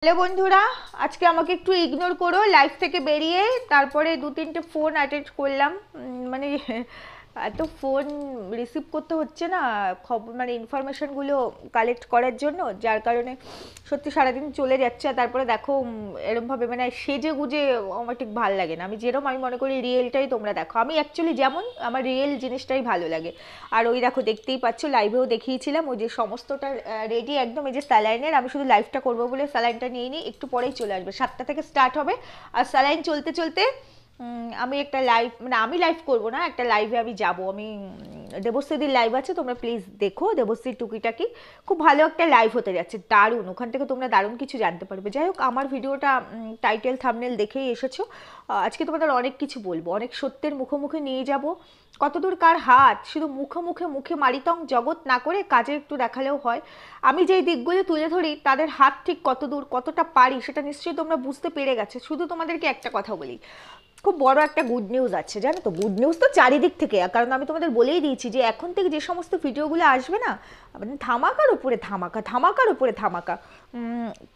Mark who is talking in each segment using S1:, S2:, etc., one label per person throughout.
S1: Hello বন্ধুরা, আজকে আমাকে একটু ইগনোর করো। লাইভ থেকে বেরিয়ে তারপরে 2-3টে ফোন অ্যাটেন্ড করলাম। মানে এত ফোন রিসিভ করতে হচ্ছে না, খবর মানে ইনফরমেশনগুলো কালেক্ট করার জন্য, যার কারণে সত্যি সারাদিন চলে যাচ্ছে। আর তারপরে দেখো এরমভাবে মানে সেজে গুজে আমার ঠিক ভালো লাগে না। আমি মনে করি রিয়েলটাই তোমরা দেখো। আমি অ্যাকচুয়ালি যেমন আমার রিয়েল জিনিসটাই ভালো লাগে। আর ওই দেখো দেখতেই পাচ্ছ, লাইভেও দেখিয়েছিলাম ওই যে সমস্তটা রেডি একদম। এই যে স্যালাইনের, আমি শুধু লাইভটা করবো বলে স্যালাইনটা নিয়ে নিই, একটু পরেই চলে আসবে। 7টা থেকে স্টার্ট হবে। আর স্যালাইন চলতে চলতে আমি একটা লাইভ, মানে আমি লাইভ করব না, একটা লাইভে আমি যাব। আমি দেবশ্রীদির লাইভ আছে, তোমরা প্লিজ দেখো। দেবশ্রীর টুকিটাকি খুব ভালো একটা লাইভ হতে যাচ্ছে, দারুণ। ওখান থেকে তোমরা দারুণ কিছু জানতে পারবে। যাই হোক, আমার ভিডিওটা টাইটেল থাম্বনেল দেখেই এসেছো। আজকে তোমাদের অনেক কিছু বলবো, অনেক সত্যের মুখোমুখি নিয়ে যাব। কতদূর কার হাত, শুধু মুখে মারিতং জগৎ না করে কাজে একটু দেখালেও হয়। আমি যেই দিকগুলো তুলে ধরি তাদের হাত ঠিক কতদূর, কতটা পারি সেটা নিশ্চয়ই তোমরা বুঝতে পেরে গেছো। শুধু তোমাদেরকে একটা কথা বলি, খুব বড় একটা গুড নিউজ আছে, জানো তো? গুড নিউজ তো চারিদিক থেকে, কারণ আমি তোমাদের বলেই দিয়েছি যে এখন থেকে যে সমস্ত ভিডিওগুলো আসবে না, মানে ধামাকার উপরে ধামাকা, ধামাকার উপরে ধামাকা।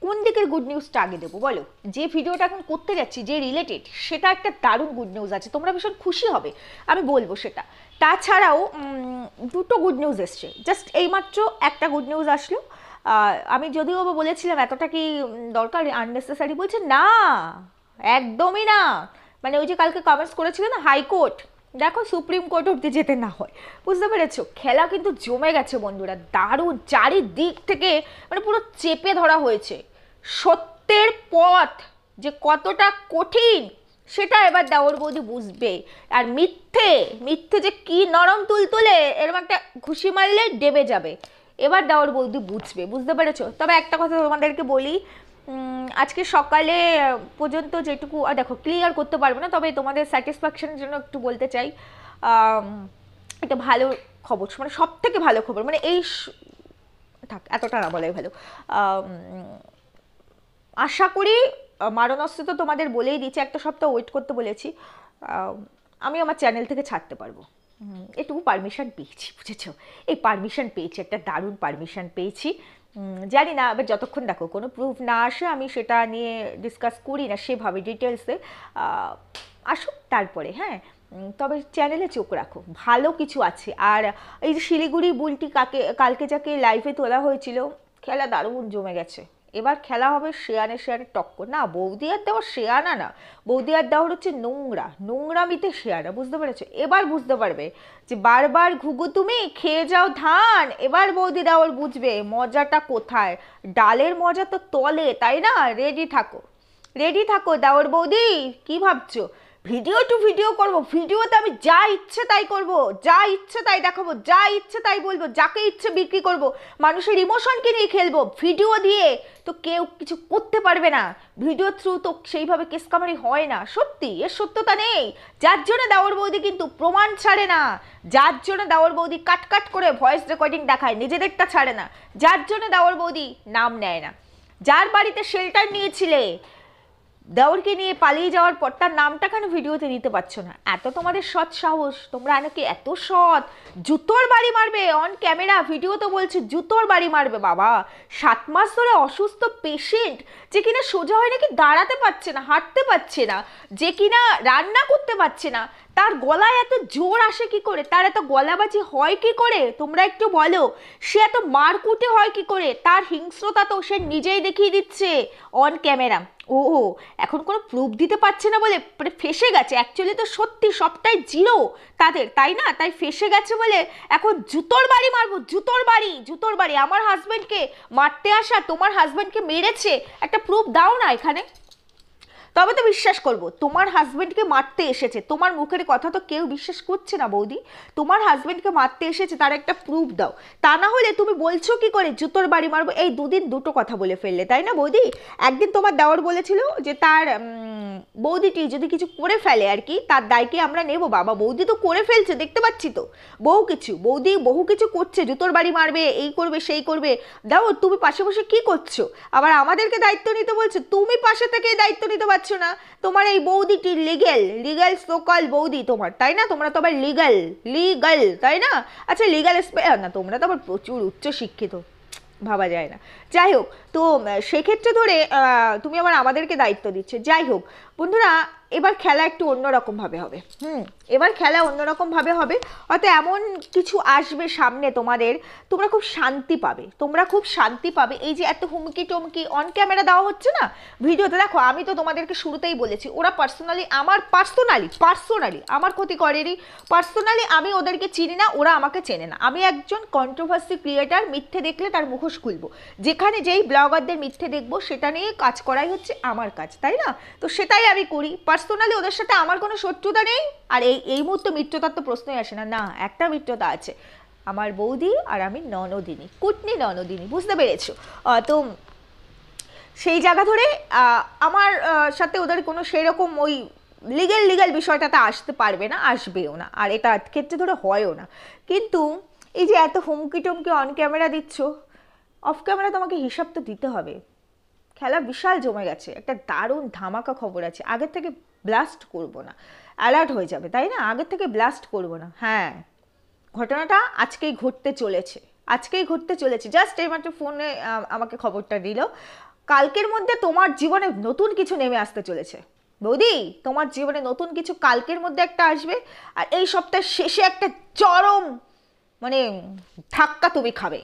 S1: কোন দিকের গুড নিউজটা আগে দেবো বলো? যে ভিডিওটা এখন করতে যাচ্ছি, যে রিলেটেড, সেটা একটা দারুণ গুড নিউজ আছে, তোমরা ভীষণ খুশি হবে, আমি বলবো সেটা। তাছাড়াও দুটো গুড নিউজ এসছে, জাস্ট এইমাত্র একটা গুড নিউজ আসলো। আমি যদিও বলেছিলাম এতটা কি দরকার, আননেসেসারি, বলছে না, একদমই না। মানে ওই যে কালকে কমেন্টস করেছিল না, হাইকোর্ট, দেখো সুপ্রিম কোর্ট অব্দি যেতে না হয়। বুঝতে পেরেছো? খেলা কিন্তু জমে গেছে বন্ধুরা, দারুণ। চারিদিক থেকে মানে পুরো চেপে ধরা হয়েছে। সত্যের পথ যে কতটা কঠিন সেটা এবার দেওর বৌদি বুঝবে। আর মিথ্যে মিথ্যে যে কি নরম তুলতুলে, এরকম একটা ঘুষি মারলে ডেবে যাবে। এবার দেওর বৌদি বুঝবে, বুঝতে পেরেছো? তবে একটা কথা তোমাদেরকে বলি, আজকে সকালে পর্যন্ত যেটুকু দেখো ক্লিয়ার করতে পারবো না, তবে তোমাদের স্যাটিসফ্যাকশনের জন্য একটু বলতে চাই। এটা ভালো খবর, মানে সব থেকে ভালো খবর, মানে এই থাক, এতটা না বলাই ভালো। আশা করি, মারণাস্ত্র তো তোমাদের বলেই দিচ্ছি, একটা সপ্তাহ ওয়েট করতে বলেছি। আমি আমার চ্যানেল থেকে ছাড়তে পারবো, এটুকু পারমিশন পেয়েছি, বুঝেছো? এই পারমিশন পেয়েছি, একটা দারুণ পারমিশন পেয়েছি। জানি না, এবার যতক্ষণ দেখো কোনো প্রুফ না আসে আমি সেটা নিয়ে ডিসকাস করি না সেভাবে ডিটেলসে। আসুক তারপরে, হ্যাঁ। তবে চ্যানেলে চোখ রাখো, ভালো কিছু আছে। আর এই যে শিলিগুড়ি বুলটি কালকে যাকে লাইভে তোলা হয়েছিল, খেলা দারুণ জমে গেছে। এবার খেলা হবে শেয়ানে টক্কর। না, বৌদি আর দেওয়ার শেয়ানা না, বৌদি আর দেওয়ার হচ্ছে নোংরামিতে শেয়ানা, বুঝতে পেরেছো? এবার বুঝতে পারবে যে বারবার ঘুঘু তুমি খেয়ে যাও ধান, এবার বৌদি দেওয়ার বুঝবে মজাটা কোথায়। ডালের মজা তো তলে, তাই না? রেডি থাকো দেওয়ার বৌদি। কি ভাবছো ভিডিও টু ভিডিও করবো? ভিডিওতে আমি যা ইচ্ছে তাই করব, যা ইচ্ছে তাই দেখাবো, যা ইচ্ছে তাই বলবো, যাকে ইচ্ছে বিক্রি করব, মানুষের ইমোশনকে নিয়ে খেলবো। ভিডিও দিয়ে তো কেউ কিছু করতে পারবে না, ভিডিও থ্রু তো সেইভাবে কেস কামারি হয় না। সত্যি, এর সত্যতা নেই। যার জন্য দেওয়ার বৌদি কিন্তু প্রমাণ ছাড়ে না, যার জন্য দেওয়ার বৌদি কাট করে ভয়েস রেকর্ডিং দেখায়, নিজেদেরটা ছাড়ে না, যার জন্য দেওয়ার বৌদি নাম নেয় না। যার বাড়িতে শেল্টার নিয়েছিলে, দেওরকে নিয়ে পালিয়ে যাওয়ার পর তার নামটা কেন ভিডিওতে দিতে পারছো না? এত তোমাদের সৎ সাহস, তোমরা নাকি এত সৎ, জুতোর বাড়ি মারবে অন ক্যামেরা, ভিডিও তো বলছে জুতোর বাড়ি মারবে। বাবা, 7 মাস ধরে অসুস্থ পেশেন্ট, যে কিনা সোজা হয় নাকি দাঁড়াতে পারছে না, হাঁটতে পারছে না, যে কিনা রান্না করতে পারছে না, তার গলায় এত জোর আসে কি করে? তার এত গলাবাজি হয় কি করে? তোমরা একটু বলো। সে এত মারকুটে হয় কি করে? তার হিংস্রতা তো সে নিজেই দেখিয়ে দিচ্ছে অন ক্যামেরা। ও এখন কোনো প্রুফ দিতে পারছে না বলে মানে ফেসে গেছে। অ্যাকচুয়ালি তো সত্যি সবটাই জিরো তাদের, তাই না? তাই ফেসে গেছে বলে এখন জুতোর বাড়ি মারবো, জুতোর বাড়ি। আমার হাজব্যান্ডকে মারতে আসা তোমার হাজব্যান্ডকে মেরেছে, একটা প্রুফ দাও না এখানে, তবে তো বিশ্বাস করবো। তোমার হাজবেন্ডকে মারতে এসেছে, তোমার মুখের কথা তো কেউ বিশ্বাস করছে না বৌদি। তোমার হাজবেন্ডকে মারতে এসেছে, তার একটা প্রুফ দাও। তা না হলে তুমি বলছো কি করে জুতোর বাড়ি মারবো? এই দুদিন দুটো কথা বলে ফেললে, তাই না বৌদি? একদিন তোমার দেওর বলেছিল যে তার বৌদিটি যদি কিছু করে ফেলে আর কি, তার দায়কে আমরা নেব। বাবা, বৌদি তো করে ফেলছে, দেখতে পাচ্ছি তো। বৌদি বহু কিছু করছে, জুতোর বাড়ি মারবে, এই করবে সেই করবে। দাও, তুমি পাশে বসে কি করছো? আবার আমাদেরকে দায়িত্ব নিতে বলছো, তুমি পাশে থেকে দায়িত্ব নিতে পারছো না। তোমার এই বৌদিটি লিগ্যাল সোকল বৌদি তোমার, তাই না? তোমরা তো আবার লিগ্যাল, তাই না? আচ্ছা, লিগ্যাল না, তোমরা তো আবার প্রচুর উচ্চ শিক্ষিত, ভাবা যায় না। যাই হোক, তো সেক্ষেত্রে ধরে তুমি আবার আমাদেরকে দায়িত্ব দিচ্ছে। যাই হোক বন্ধুরা, এবার খেলা একটু অন্যরকমভাবে হবে। এবার খেলা অন্যরকমভাবে হবে, হয়তো এমন কিছু আসবে সামনে তোমাদের, তোমরা খুব শান্তি পাবে, তোমরা খুব শান্তি পাবে। এই যে এত হুমকি টমকি অন ক্যামেরা দেওয়া হচ্ছে না ভিডিওতে, দেখো আমি তো তোমাদেরকে শুরুতেই বলেছি, ওরা পার্সোনালি আমার ক্ষতি করেনি। পার্সোনালি আমি ওদেরকে চিনি না, ওরা আমাকে চেনে না। আমি একজন কন্ট্রোভার্সি ক্রিয়েটার, মিথ্যে দেখলে তার মুখোশ খুলবো, যেখানে যেই ব্লগারদের মিথ্যে দেখবো সেটা নিয়ে কাজ করাই হচ্ছে আমার কাজ, তাই না? তো সেটাই আমি করি। পার্সোনালি ওদের সাথে আমার কোনো শত্রুতা নেই। আর এই মুহূর্তে মিত্রতার তো প্রশ্নই আসে না, না একটা মিত্রতা আছে, আমার বৌদি আর আমি ননদিনী, কুটনি ননদিনী, বুঝতে পেরেছো? তো সেই জায়গা ধরে আমার সাথে ওদের কোনো সেরকম ওই লিগেল বিষয়টাতে আসতে পারবে না, আসবেও না, আর এটা ক্ষেত্রে ধরে হয়ও না। কিন্তু এই যে এত হুমকি টমকি অন ক্যামেরা দিচ্ছ, অফ ক্যামেরা তোমাকে হিসাব তো দিতে হবে। খেলা বিশাল জমে গেছে, একটা দারুণ ধামাকা খবর আছে। আগের থেকে ব্লাস্ট করব না, অ্যালার্ট হয়ে যাবে, তাই না? আগের থেকে ব্লাস্ট করব না। হ্যাঁ, ঘটনাটা আজকেই ঘটতে চলেছে, জাস্ট এইমাত্র ফোনে আমাকে খবরটা দিল। কালকের মধ্যে তোমার জীবনে নতুন কিছু নেমে আসতে চলেছে বৌদি, তোমার জীবনে নতুন কিছু কালকের মধ্যে একটা আসবে। আর এই সপ্তাহের শেষে একটা চরম মানে ধাক্কা তুমি খাবে,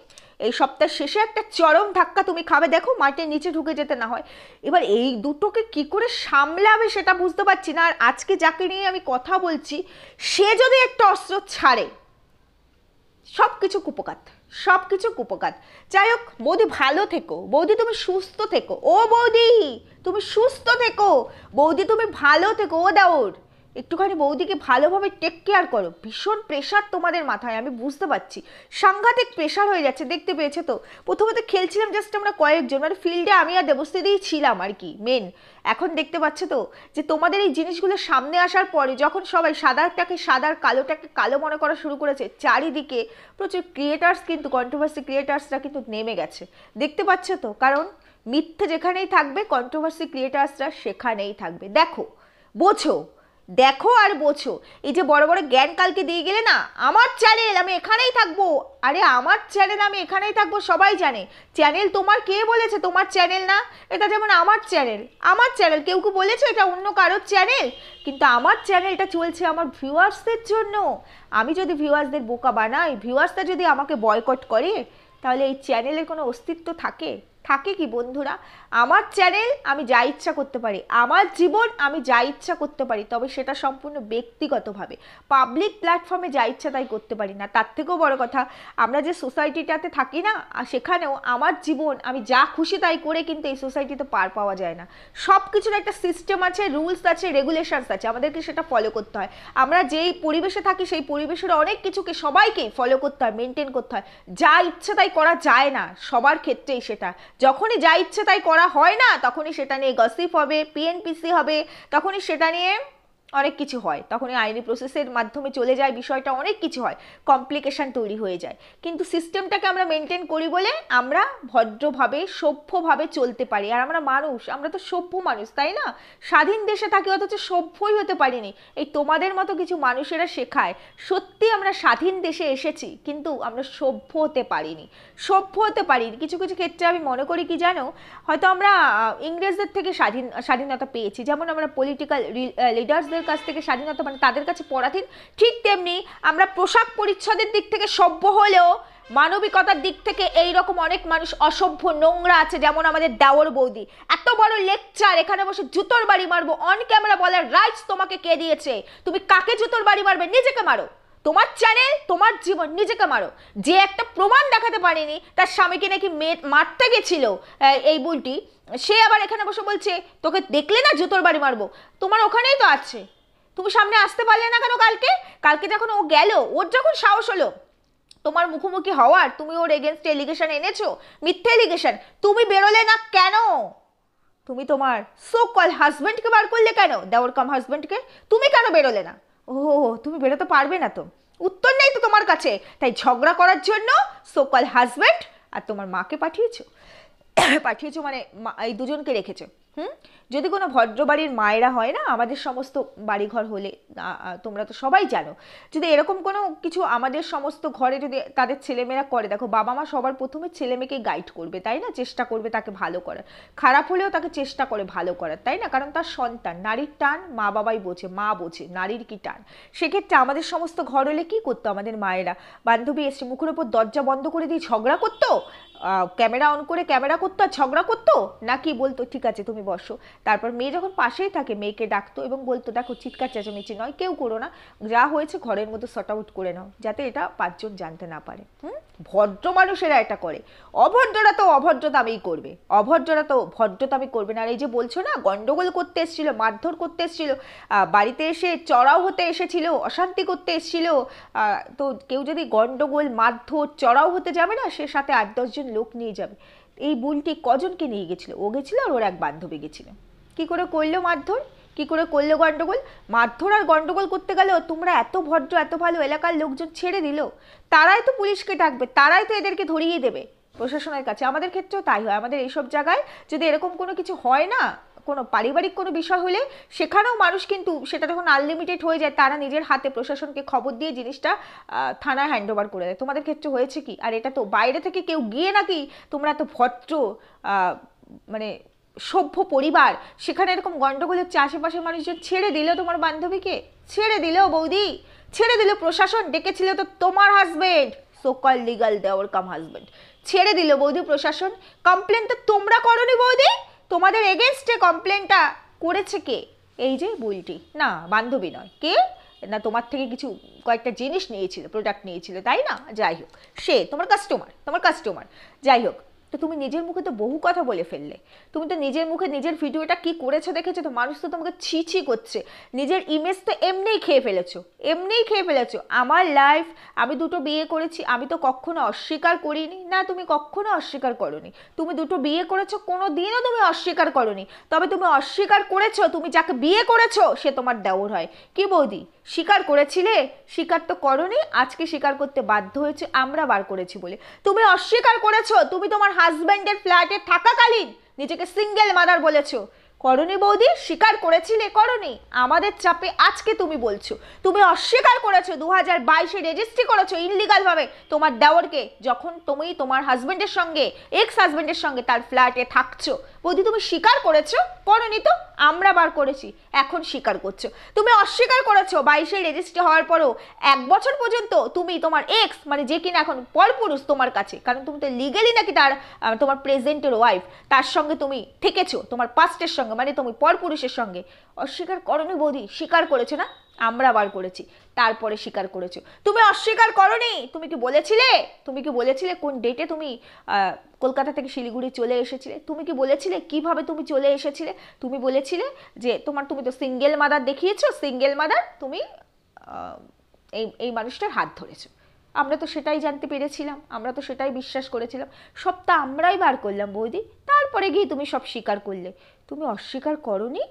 S1: এই সপ্তাহের শেষে একটা চরম ধাক্কা তুমি খাবে। দেখো মাটির নিচে ঢুকে যেতে না হয়। এবার এই দুটোকে কি করে সামলাবে সেটা বুঝতে পারছি না। আর আজকে যাকে নিয়ে আমি কথা বলছি, সে যদি একটা অস্ত্র ছাড়ে, সব কিছু কুপকাত। যাই হোক বৌদি, ভালো থেকো বৌদি, তুমি সুস্থ থেকো। ও বৌদি তুমি সুস্থ থেকো, বৌদি তুমি ভালো থেকো। ও দেওর, একটুখানি বৌদিকে ভালোভাবে টেক কেয়ার করো। ভীষণ প্রেশার তোমাদের মাথায়, আমি বুঝতে পারছি, সাংঘাতিক প্রেশার হয়ে যাচ্ছে। দেখতে পেয়েছো তো, প্রথমে তো খেলছিলাম জাস্ট আমরা কয়েকজন, মানে ফিল্ডে আমি আর দেবস্থিতিই ছিলাম আর কি মেন। এখন দেখতে পাচ্ছ তো যে তোমাদের এই জিনিসগুলো সামনে আসার পরে, যখন সবাই সাদাটাকে সাদার কালোটাকে কালো মনে করা শুরু করেছে, চারিদিকে প্রচুর ক্রিয়েটার্স, কিন্তু কন্ট্রোভার্সি ক্রিয়েটার্সরা কিন্তু নেমে গেছে। দেখতে পাচ্ছ তো, কারণ মিথ্যে যেখানেই থাকবে কন্ট্রোভার্সি ক্রিয়েটার্সরা সেখানেই থাকবে। দেখো আর বোঝো। এই যে বড় বড় জ্ঞান কালকে দিয়ে গেলে না, আমার চ্যানেল আমি এখানেই থাকবো, আরে আমার চ্যানেল আমি এখানেই থাকবো, সবাই জানে। চ্যানেল তোমার কে বলেছে তোমার চ্যানেল না? এটা যেমন আমার চ্যানেল, কেউ বলেছে এটা অন্য কারোর চ্যানেল, কিন্তু আমার চ্যানেলটা চলছে আমার ভিউয়ার্সদের জন্য। আমি যদি ভিউয়ার্সদের বোকা বানাই, ভিউয়ার্সরা যদি আমাকে বয়কট করে, তাহলে এই চ্যানেলের কোনো অস্তিত্ব থাকে কি বন্ধুরা? আমার চ্যানেল আমি যা ইচ্ছা করতে পারি, আমার জীবন আমি যা ইচ্ছা করতে পারি, তবে সেটা সম্পূর্ণ ব্যক্তিগতভাবে। পাবলিক প্ল্যাটফর্মে যা ইচ্ছা তাই করতে পারি না। তার থেকেও বড় কথা, আমরা যে সোসাইটিটাতে থাকি না, সেখানেও আমার জীবন আমি যা খুশি তাই করে কিন্তু এই সোসাইটিতে পার পাওয়া যায় না। সব কিছুর একটা সিস্টেম আছে, রুলস আছে, রেগুলেশনস আছে, আমাদেরকে সেটা ফলো করতে হয়। আমরা যেই পরিবেশে থাকি সেই পরিবেশের অনেক কিছুকে সবাইকে ফলো করতে হয়, মেনটেন করতে হয়। যা ইচ্ছা তাই করা যায় না সবার ক্ষেত্রেই। সেটা যখনই যা ইচ্ছে তাই করা হয় না, তখনই সেটা নিয়ে গসিপ হবে, পিএনপিসি হবে, তখনই সেটা নিয়ে অনেক কিছু হয়, তখনই আইনি প্রসেসের মাধ্যমে চলে যায় বিষয়টা, অনেক কিছু হয়, কমপ্লিকেশন তৈরি হয়ে যায়। কিন্তু সিস্টেমটাকে আমরা মেনটেন করি বলে আমরা ভদ্রভাবে সভ্যভাবে চলতে পারি। আর আমরা মানুষ, আমরা তো সভ্য মানুষ, তাই না? স্বাধীন দেশে থাকি অথচ সভ্যই হতে পারিনি। এই তোমাদের মতো কিছু মানুষেরা শেখায় সত্যি আমরা স্বাধীন দেশে এসেছি, কিন্তু আমরা সভ্য হতে পারিনি। কিছু কিছু ক্ষেত্রে আমি মনে করি কি জানো, হয়তো আমরা ইংরেজদের থেকে স্বাধীনতা পেয়েছি, যেমন আমরা পলিটিক্যাল লিডার্সদের কাছ থেকে স্বাধীনতা, মানে তাদের কাছে পরাধীন, ঠিক তেমনি আমরা পোশাক পরিচ্ছদের দিক থেকে সভ্য হলেও মানবিকতার দিক থেকে এই রকম অনেক মানুষ অসভ্য নোংরা আছে। যেমন আমাদের দেওর বৌদি, এত বড় লেকচার, এখানে বসে জুতোর বাড়ি মারবো অন ক্যামেরা বলার রাইটস তোমাকে কে দিয়েছে? তুমি কাকে জুতোর বাড়ি মারবে? নিজেকে মারো, তোমার চ্যানেল, তোমার জীবন, নিজেকে মারো। যে একটা প্রমাণ দেখাতে পারেনি, তার স্বামীকে নাকি মারতে গেছিল এই বুলটি, সে আবার এখানে বসে বলছে তোকে দেখলে না জুতোর বাড়ি মারবো। তোমার ওখানেই তো আছে, তুমি সামনে আসতে পারলে না কেন? কালকে যখন ও গেল, ওর যখন সাহস হলো তোমার মুখোমুখি হওয়ার, তুমি ওর এগেনস্ট এলিগেশন এনেছো, মিথ্যে এলিগেশন, তুমি বেরোলে না কেন? তুমি তোমার সো কল হাজব্যান্ডকে বার করলে কেন? দেওর কাম হাজব্যান্ডকে তুমি কেন বেরোলে না? ও, তুমি বেরোতে পারবে না তো, উত্তর নেই তো তোমার কাছে, তাই ঝগড়া করার জন্য সো কল হাজব্যান্ড আর তোমার মাকে পাঠিয়েছো। পাঠিয়েছো মানে এই দুজনকে রেখেছো। যদি কোনো ভদ্রবাড়ির মায়েরা হয় না, আমাদের সমস্ত বাড়িঘর হলে তোমরা তো সবাই জানো, যদি এরকম কোনো কিছু আমাদের সমস্ত ঘরে যদি তাদের ছেলেমেয়েরা করে, দেখো বাবা মা সবার প্রথমে ছেলে মেয়েকে গাইড করবে, তাই না, চেষ্টা করবে তাকে ভালো করার, খারাপ হলেও তাকে চেষ্টা করে ভালো করার, তাই না, কারণ তার সন্তান। নারীর টান মা বাবাই বোঝে, মা বোঝে নারীর কি টান। সেক্ষেত্রে আমাদের সমস্ত ঘর হলে কী করতো আমাদের মায়েরা, বান্ধবী এসে মুখের ওপর দরজা বন্ধ করে দিয়ে ঝগড়া করতো, ক্যামেরা অন করে ক্যামেরা করতো আর ঝগড়া করতো, নাকি বলতো ঠিক আছে তুমি বসো। তারপর মেয়ে যখন পাশেই থাকে মেয়েকে ডাকতো এবং বলতো দেখো চিৎকার চেঁচামেচি নয়, কেউ করো না, যা হয়েছে ঘরের মধ্যে সর্ট আউট করে নাও, যাতে এটা পাঁচজন জানতে না পারে। ভদ্র মানুষেরা এটা করে, অভদ্ররা তো অভদ্রতামেই করবে, অভদ্ররা তো ভদ্রতামি করবে না। আর এই যে বলছো না গন্ডগোল করতে এসেছিল, মারধর করতে এসেছিল, বাড়িতে এসে চড়াও হতে এসেছিল, অশান্তি করতে এসেছিল, তো কেউ যদি গন্ডগোল মারধর চড়াও হতে যাবে না, সে সাথে 8-10 জন লোক নিয়ে যাবে। এই বুলটি কজনকে নিয়ে গেছিল? ও গেছিল আর ওর এক বান্ধবী গেছিল। কি করে করলো মারধর, কি করে করলো গন্ডগোল? মারধর আর গন্ডগোল করতে গেলেও তোমরা এত ভদ্র এত ভালো, এলাকার লোকজন ছেড়ে দিল, তারাই তো পুলিশকে ডাকবে, তারাই তো এদেরকে ধরিয়ে দেবে প্রশাসনের কাছে। আমাদের ক্ষেত্রেও তাই হয়, আমাদের এইসব জায়গায় যদি এরকম কোনো কিছু হয় না, কোনো পারিবারিক কোনো বিষয় হলে সেখানেও মানুষ কিন্তু সেটা যখন আনলিমিটেড হয়ে যায়, তারা নিজের হাতে প্রশাসনকে খবর দিয়ে জিনিসটা থানায় হ্যান্ড ওভার করে দেয়। তোমাদের ক্ষেত্রে হয়েছে কি? আর এটা তো বাইরে থেকে কেউ গিয়ে নাকি তোমরা এত ভদ্র মানে সভ্য পরিবার, সেখানে এরকম গন্ডগোল হচ্ছে, আশেপাশের মানুষজন ছেড়ে দিল তোমার বান্ধবীকে, ছেড়ে দিল বৌদি, ছেড়ে দিল। প্রশাসন ডেকেছিল তো তোমার হাজবেন্ড, সোকল লিগাল দেওয়ার কাম হাজবেন্ড, ছেড়ে দিল বৌদি প্রশাসন। কমপ্লেন তো তোমরা করোনি বৌদি, তোমাদের এগেনস্টে কমপ্লেনটা করেছে কে? এই যে বুলটি, না বান্ধবী নয়, কে না তোমার থেকে কিছু কয়েকটা জিনিস নিয়েছিল, প্রোডাক্ট নিয়েছিল, তাই না? যাই হোক, সে তোমার কাস্টমার, তোমার কাস্টমার, যাই হোক। তো তুমি নিজের মুখে তো বহু কথা বলে ফেললে, তুমি তো নিজের মুখে নিজের ভিডিওটা কি করেছো দেখেছো তো, মানুষ তো তোমাকে ছি ছি করছে, নিজের ইমেজ তো এমনিই খেয়ে ফেলেছো, এমনিই খেয়ে ফেলেছো। আমার লাইফ, আমি দুটো বিয়ে করেছি, আমি তো কখনো অস্বীকার করিনি, না তুমি কখনো অস্বীকার করোনি, তুমি দুটো বিয়ে করেছো, কোনো দিনও তুমি অস্বীকার করোনি, তবে তুমি অস্বীকার করেছো তুমি যাকে বিয়ে করেছো সে তোমার দেওর হয়। কি বৌদি, স্বীকার করেছিলে? স্বীকার তো করোনি, আজকে স্বীকার করতে বাধ্য হয়েছে আমরা বার করেছি বলে। তুমি অস্বীকার করেছো, তুমি তোমার হাজব্যান্ডের ফ্ল্যাটে থাকাকালীন নিজেকে সিঙ্গেল মাদার বলেছো, করনি বৌদি? স্বীকার করেছিলে? করনি, আমাদের চাপে আজকে তুমি বলছো। তুমি অস্বীকার করেছো, 2022-এ রেজিস্ট্রি করেছো ইনলিগাল ভাবে তোমার দেওরকে, যখন তুমি তোমার হাজবেন্ডের সঙ্গে, এক্স হাজবেন্ডের সঙ্গে তার ফ্ল্যাটে থাকছো। বৌদি তুমি স্বীকার করেছো? করনি তো, আমরা বার করেছি, এখন স্বীকার করছো। তুমি অস্বীকার করেছো 22-এ রেজিস্ট্রি হওয়ার পরও 1 বছর পর্যন্ত তুমি তোমার এক্স, মানে যে কিনা এখন পরপুরুষ তোমার কাছে, কারণ তুমি তো লিগেলি নাকি তার তোমার প্রেজেন্টের ওয়াইফ, তার সঙ্গে তুমি থেকেছো তোমার পাস্টের সঙ্গে, মানে তুমি পরপুরুষের সঙ্গে। অস্বীকার করনি বৌদি, স্বীকার করেছো না, আমরা বার করেছি, তারপরে স্বীকার করেছো। তুমি অস্বীকার করনি, তুমি কি বলেছিলে, তুমি কি বলেছিলে কোন ডেটে তুমি কলকাতা থেকে শিলিগুড়ি চলে এসেছিলে? তুমি কি বলেছিলে কিভাবে তুমি চলে এসেছিলে? তুমি বলেছিলে যে তুমি তো সিঙ্গেল মাদার দেখিয়েছো, সিঙ্গেল মাদার, তুমি এই এই মানুষটার হাত ধরেছো। আমরা তো সেটাই জানতে পেরেছিলাম, আমরা তো সেটাই বিশ্বাস করেছিলাম, সবটা আমরাই বার করলাম বৌদি, তারপরে গিয়ে তুমি সব স্বীকার করলে। তুমি অস্বীকার করনি,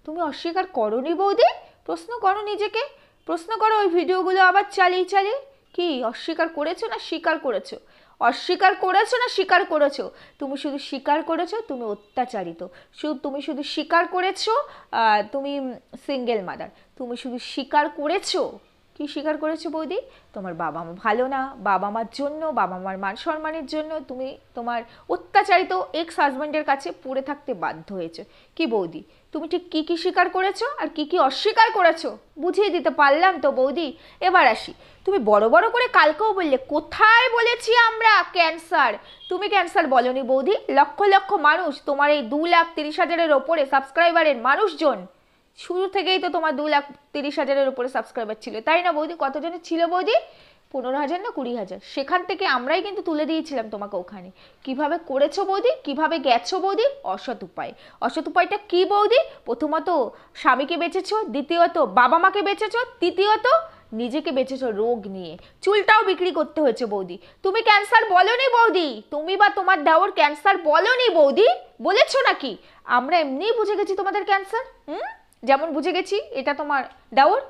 S1: তুমি অস্বীকার করনি বৌদি, প্রশ্ন করো নিজেকে, প্রশ্ন করো ওই ভিডিওগুলো আবার চালিয়ে চালিয়ে, কি অস্বীকার করেছো না স্বীকার করেছো? অস্বীকার করেছো না স্বীকার করেছো? তুমি শুধু স্বীকার করেছো তুমি অত্যাচারিত, তুমি শুধু স্বীকার করেছো তুমি সিঙ্গেল মাদার, তুমি শুধু স্বীকার করেছো। কি স্বীকার করেছো বৌদি? তোমার বাবা মা ভালো না, বাবা মার জন্য, বাবা মার মান সম্মানের জন্য তুমি তোমার অত্যাচারিত এক্স হাজব্যান্ডের কাছে পড়ে থাকতে বাধ্য হয়েছো। কি বৌদি, তুমি ঠিক কি কি স্বীকার করেছো আর কি কি অস্বীকার করেছো বুঝিয়ে দিতে পারলাম তো বৌদি। এবার আসি, তুমি বড় বড় করে কালকেও বললে, কোথায় বলেছি আমরা ক্যান্সার? তুমি ক্যান্সার বলনি বৌদি। লক্ষ লক্ষ মানুষ, তোমার এই 2,30,000-এর ওপরে সাবস্ক্রাইবারের মানুষজন, শুরু থেকেই তো তোমার 2,30,000-এর উপরে সাবস্ক্রাইবার ছিল, তাই না বৌদি? কতজনের ছিল বৌদি? 15,000 না 20,000? সেখান থেকে আমরাই কিন্তু তুলে দিয়েছিলাম তোমাকে ওখানে। কিভাবে করেছো বৌদি, কিভাবে গেছো বৌদি? অসৎ উপায়। অসৎ উপায়টা কি বৌদি? প্রথমত স্বামীকে বেঁচেছো, দ্বিতীয়ত বাবা মাকে বেঁচেছো, তৃতীয়ত নিজেকে বেঁচেছো রোগ নিয়ে, চুলটাও বিক্রি করতে হয়েছে বৌদি। তুমি ক্যান্সার বলনি বৌদি, তুমি বা তোমার দেওর ক্যান্সার বলনি বৌদি, বলেছো নাকি? আমরা এমনিই বুঝে গেছি তোমাদের ক্যান্সার, যেমন বুঝে গেছি এটা তোমার দেওর,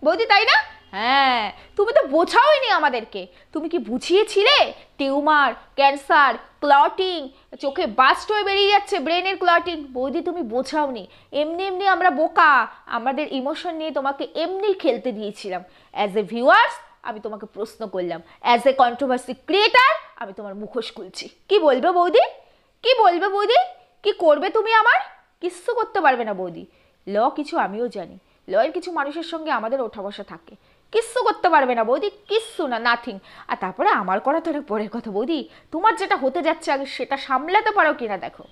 S1: বৌদি, তাই না? হ্যাঁ, তুমি তো বোঝাওনি আমাদেরকে। তুমি কি বুঝিয়েছিলে টিউমার, ক্যান্সার, ক্লটিং, চোখে বাস্ট হয়ে বেরিয়ে যাচ্ছে, ব্রেনের ক্লটিং? বৌদি তুমি বোঝাওনি। এমনি এমনি আমরা বোকা, আমাদের ইমোশন নিয়ে তোমাকে এমনি খেলতে দিয়েছিলাম। অ্যাজ এ ভিউয়ার্স আমি তোমাকে প্রশ্ন করলাম, অ্যাজ এ কন্ট্রোভার্সি ক্রিয়েটার আমি তোমার মুখোশ খুলছি। কি বলবে বৌদি? কি বলবে বৌদি? কি করবে তুমি আমার? কিচ্ছু করতে পারবে না বৌদি। ল কিছু আমিও জানি, লয়ের কিছু মানুষের সঙ্গে আমাদের ওঠা বসা থাকে। কিচ্ছু করতে পারবে না বৌদি, কিচ্ছু না, নাথিং। আর তারপরে আমার করা তো অনেক পরের কথা বৌদি, তোমার যেটা হতে যাচ্ছে আগে সেটা সামলাতে পারো কিনা দেখো।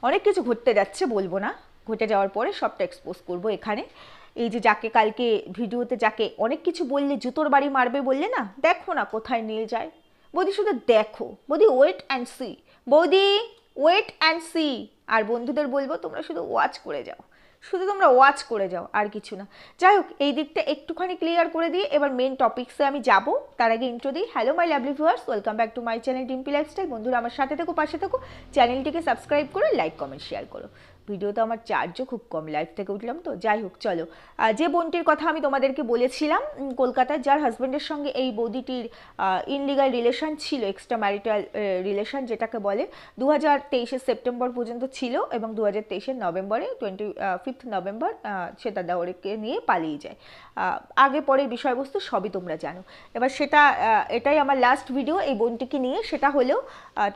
S1: অনেক কিছু ঘটতে যাচ্ছে, বলবো না, ঘটে যাওয়ার পরে সবটা এক্সপোজ করবো এখানে। এই যে যাকে কালকে ভিডিওতে যাকে অনেক কিছু বললে জুতোর বাড়ি মারবে বললে না, দেখো না কোথায় নিয়ে যায় বৌদি, শুধু দেখো বৌদি, ওয়েট অ্যান্ড সি বৌদি, ওয়েট অ্যান্ড সি। আর বন্ধুদের বলবো তোমরা শুধু ওয়াচ করে যাও, শুধু তোমরা ওয়াচ করে যাও, আর কিছু না। যাই হোক, এই দিকটা একটুখানি ক্লিয়ার করে দিয়ে এবার মেন টপিক্সে আমি যাব। তার আগে ইন্ট্রো দিই। Hello my lovely viewers, welcome back to my channel Dimpi lifestyle. বন্ধুরা আমার সাথে থেকো, পাশে থেকো, চ্যানেলটিকে সাবস্ক্রাইব করো, লাইক কমেন্ট শেয়ার করো। ভিডিও তো আমার চার্জও খুব কম, লাইভ থেকে উঠলাম তো। যাই হোক চলো, যে বোনটির কথা আমি তোমাদেরকে বলেছিলাম কলকাতায়, যার হাজব্যান্ডের সঙ্গে এই বৌদিটির ইনলিগাল রিলেশন ছিল, এক্সট্রা ম্যারিটাল রিলেশন যেটাকে বলে, 2023 সেপ্টেম্বর পর্যন্ত ছিল এবং 2023 নভেম্বরে 25 নভেম্বর সে তার দেওরকে নিয়ে পালিয়ে যায়। আগে পরে বিষয়বস্তু সবই তোমরা জানো। এবার সেটা এটাই আমার লাস্ট ভিডিও এই বোনটিকে নিয়ে। সেটা হলেও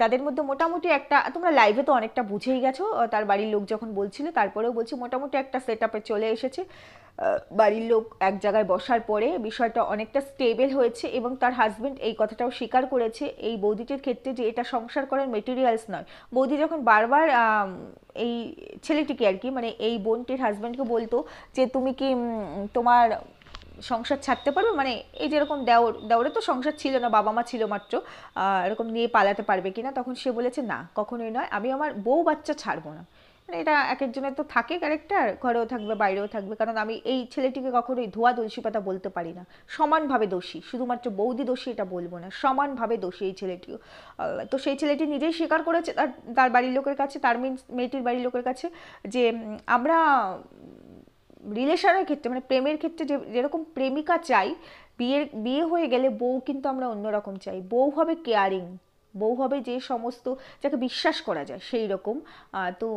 S1: তাদের মধ্যে মোটামুটি একটা, তোমরা লাইভে তো অনেকটা বুঝেই গেছো তার বাড়ির লোক যখন বলছিল, তারপরেও বলছি মোটামুটি একটা সেট আপে চলে এসেছে। বাড়ির লোক এক জায়গায় বসার পরে বিষয়টা অনেকটা স্টেবল হয়েছে এবং তার হাজব্যান্ড এই কথাটাও স্বীকার করেছে এই বৌদিটির ক্ষেত্রে যে এটা সংসার করার মেটেরিয়ালস নয়। বৌদি যখন বারবার এই ছেলেটিকে আর কি, মানে এই বোনটির হাজব্যান্ডকে বলতো যে তুমি কি তোমার সংসার ছাড়তে পারবে, মানে এই যেরকম দেওরে তো সংসার ছিল না, বাবা মা ছিল মাত্র, এরকম নিয়ে পালাতে পারবে কিনা, তখন সে বলেছে না কখনোই নয়, আমি আমার বউ বাচ্চা ছাড়বো না। মানে এটা এক একজনের তো থাকে ক্যারেক্টার, ঘরেও থাকবে বাইরেও থাকবে, কারণ আমি এই ছেলেটিকে কখনোই ধোয়া তুলসী পাতা বলতে পারি না। সমানভাবে দোষী, শুধুমাত্র বৌদি দোষী এটা বলবো না, সমানভাবে দোষী এই ছেলেটিও। তো সেই ছেলেটি নিজেই স্বীকার করেছে তার তার বাড়ির লোকের কাছে, তার মিন্স মেয়েটির বাড়ির লোকের কাছে, যে আমরা রিলেশনের ক্ষেত্রে, মানে প্রেমের ক্ষেত্রে যেরকম প্রেমিকা চাই, বিয়ে হয়ে গেলে বউ কিন্তু আমরা অন্যরকম চাই। বউ হবে কেয়ারিং, বউ হবে যে সমস্ত, যাকে বিশ্বাস করা যায় সেই রকম। তো